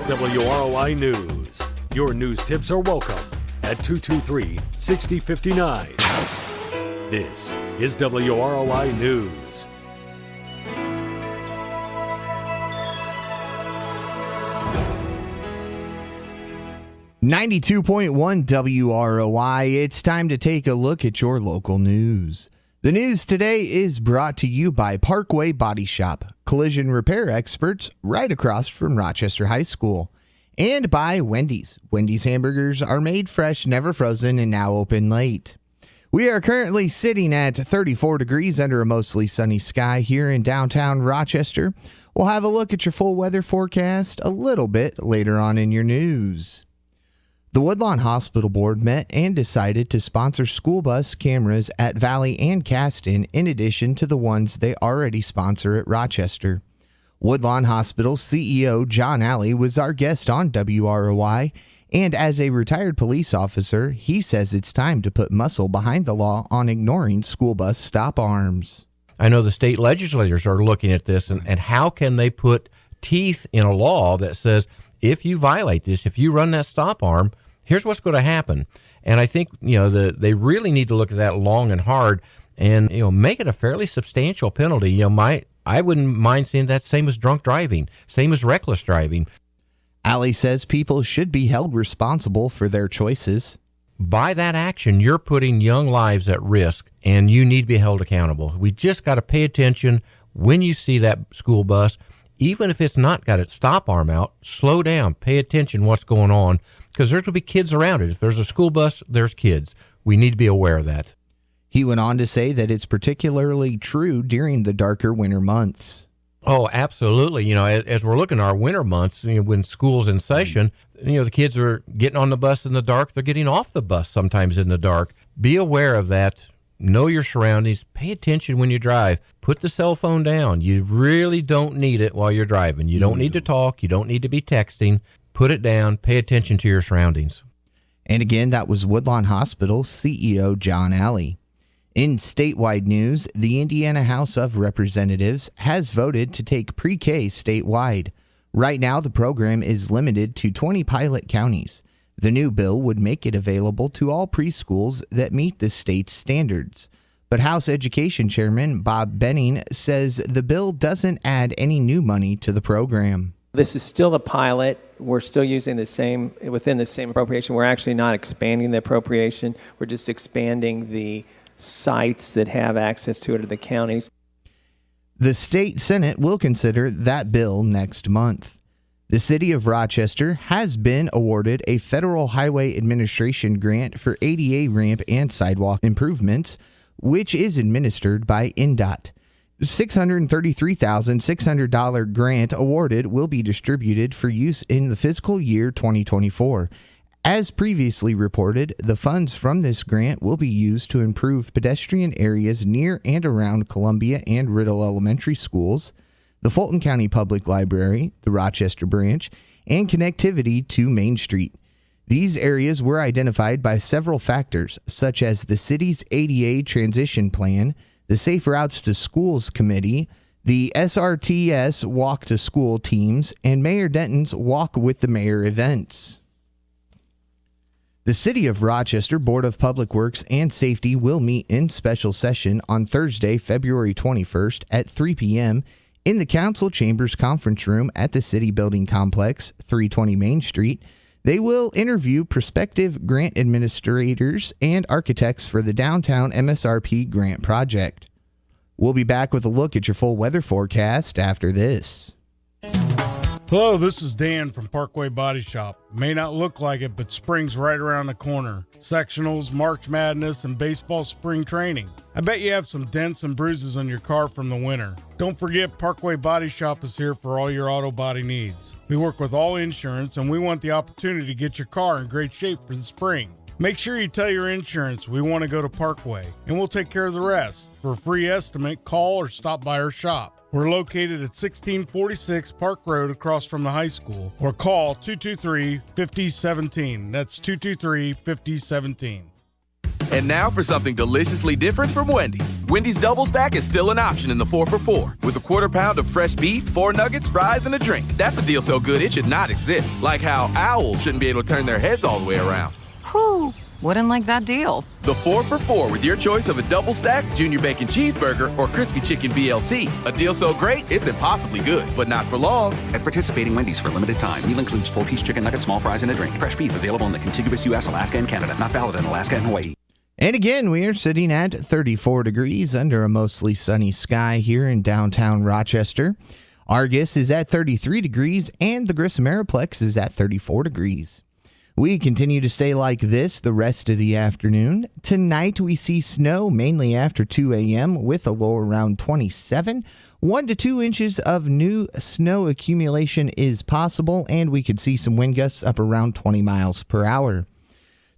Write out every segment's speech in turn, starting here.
WROI News. Your news tips are welcome at 223-6059. This is WROI News. .1 WROI. It's time to take a look at your local news. The news today is brought to you by Parkway Body Shop, collision repair experts right across from Rochester High School, and by Wendy's. Wendy's hamburgers are made fresh, never frozen, and now open late. We are currently sitting at 34 degrees under a mostly sunny sky here in downtown Rochester. We'll have a look at your full weather forecast a little bit later on in your news. The Woodlawn Hospital Board met and decided to sponsor school bus cameras at Valley and Caston in addition to the ones they already sponsor at Rochester. Woodlawn Hospital CEO John Alley was our guest on WROI, and as a retired police officer, he says it's time to put muscle behind the law on ignoring school bus stop arms. I know the state legislators are looking at this, and how can they put teeth in a law that says, if you violate this, if you run that stop arm, here's what's going to happen. And I think, they really need to look at that long and hard and, make it a fairly substantial penalty. I wouldn't mind seeing that same as drunk driving, same as reckless driving. Alley says people should be held responsible for their choices. By that action, you're putting young lives at risk, and you need to be held accountable. We just got to pay attention when you see that school bus. Even if it's not got its stop arm out, slow down, pay attention what's going on, because there's going to be kids around it. If there's a school bus, there's kids. We need to be aware of that. He went on to say that it's particularly true during the darker winter months. Oh, absolutely. As we're looking at our winter months, when school's in session, the kids are getting on the bus in the dark. They're getting off the bus sometimes in the dark. Be aware of that. Know your surroundings. Pay attention when you drive. Put the cell phone down. You really don't need it while you're driving. You don't need to talk. You don't need to be texting. Put it down. Pay attention to your surroundings. And again, that was Woodlawn Hospital CEO John Alley. In statewide news, the Indiana House of Representatives has voted to take pre-K statewide. Right now, the program is limited to 20 pilot counties. The new bill would make it available to all preschools that meet the state's standards. But House Education Chairman Bob Behning says the bill doesn't add any new money to the program. This is still a pilot. We're still using within the same appropriation. We're actually not expanding the appropriation. We're just expanding the sites that have access to it at the counties. The state Senate will consider that bill next month. The City of Rochester has been awarded a Federal Highway Administration grant for ADA ramp and sidewalk improvements, which is administered by INDOT. The $633,600 grant awarded will be distributed for use in the fiscal year 2024. As previously reported, the funds from this grant will be used to improve pedestrian areas near and around Columbia and Riddle Elementary Schools, the Fulton County Public Library, the Rochester branch, and connectivity to Main Street. These areas were identified by several factors, such as the city's ADA transition plan, the Safe Routes to Schools Committee, the SRTS Walk to School teams, and Mayor Denton's Walk with the Mayor events. The City of Rochester Board of Public Works and Safety will meet in special session on Thursday, February 21st at 3 p.m. in the Council Chambers Conference Room at the City Building Complex, 320 Main Street. They will interview prospective grant administrators and architects for the downtown MSRP grant project. We'll be back with a look at your full weather forecast after this. Hello, this is Dan from Parkway Body Shop. May not look like it, but spring's right around the corner. Sectionals, March Madness, and baseball spring training. I bet you have some dents and bruises on your car from the winter. Don't forget, Parkway Body Shop is here for all your auto body needs. We work with all insurance, and we want the opportunity to get your car in great shape for the spring. Make sure you tell your insurance we want to go to Parkway, and we'll take care of the rest. For a free estimate, call or stop by our shop. We're located at 1646 Park Road across from the high school, or call 223-5017. That's 223-5017. And now for something deliciously different from Wendy's. Wendy's Double Stack is still an option in the 4 for $4 with a quarter pound of fresh beef, 4 nuggets, fries, and a drink. That's a deal so good it should not exist. Like how owls shouldn't be able to turn their heads all the way around. Whew, wouldn't like that deal. The 4 for $4 with your choice of a double stack, junior bacon cheeseburger, or crispy chicken BLT. A deal so great, it's impossibly good, but not for long. At participating Wendy's for a limited time. Meal includes 4-piece chicken nuggets, small fries, and a drink. Fresh beef available in the contiguous U.S., Alaska, and Canada. Not valid in Alaska and Hawaii. And again, we are sitting at 34 degrees under a mostly sunny sky here in downtown Rochester. Argus is at 33 degrees, and the Grissom Aeroplex is at 34 degrees. We continue to stay like this the rest of the afternoon. Tonight, we see snow mainly after 2 a.m. with a low around 27. 1 to 2 inches of new snow accumulation is possible, and we could see some wind gusts up around 20 miles per hour.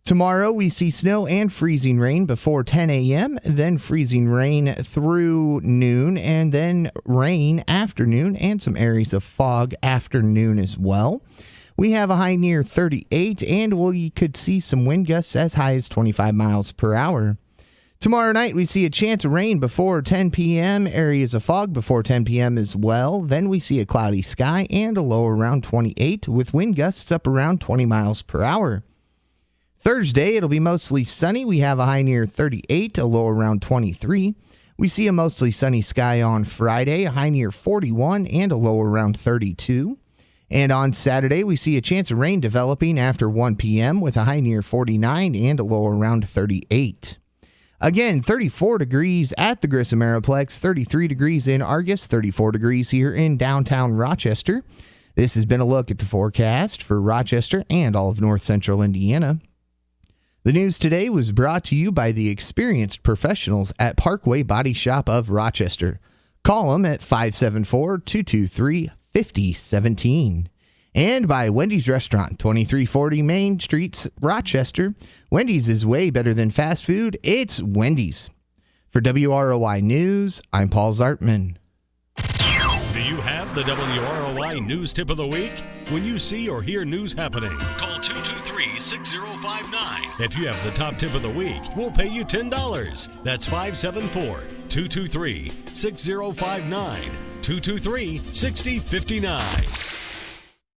Tomorrow, we see snow and freezing rain before 10 a.m., then freezing rain through noon, and then rain afternoon, and some areas of fog afternoon as well. We have a high near 38, and we could see some wind gusts as high as 25 miles per hour. Tomorrow night, we see a chance of rain before 10 p.m., areas of fog before 10 p.m. as well. Then we see a cloudy sky and a low around 28, with wind gusts up around 20 miles per hour. Thursday, it'll be mostly sunny. We have a high near 38, a low around 23. We see a mostly sunny sky on Friday, a high near 41, and a low around 32. And on Saturday, we see a chance of rain developing after 1 p.m. with a high near 49 and a low around 38. Again, 34 degrees at the Grissom Aeroplex, 33 degrees in Argus, 34 degrees here in downtown Rochester. This has been a look at the forecast for Rochester and all of north central Indiana. The news today was brought to you by the experienced professionals at Parkway Body Shop of Rochester. Call them at 574-223-5017. And by Wendy's Restaurant, 2340 Main Street, Rochester. Wendy's is way better than fast food. It's Wendy's. For WROI News, I'm Paul Zartman. Do you have the WROI News Tip of the Week? When you see or hear news happening, call 223-6059. If you have the top tip of the week, we'll pay you $10. That's 574-223-6059. 223-6059.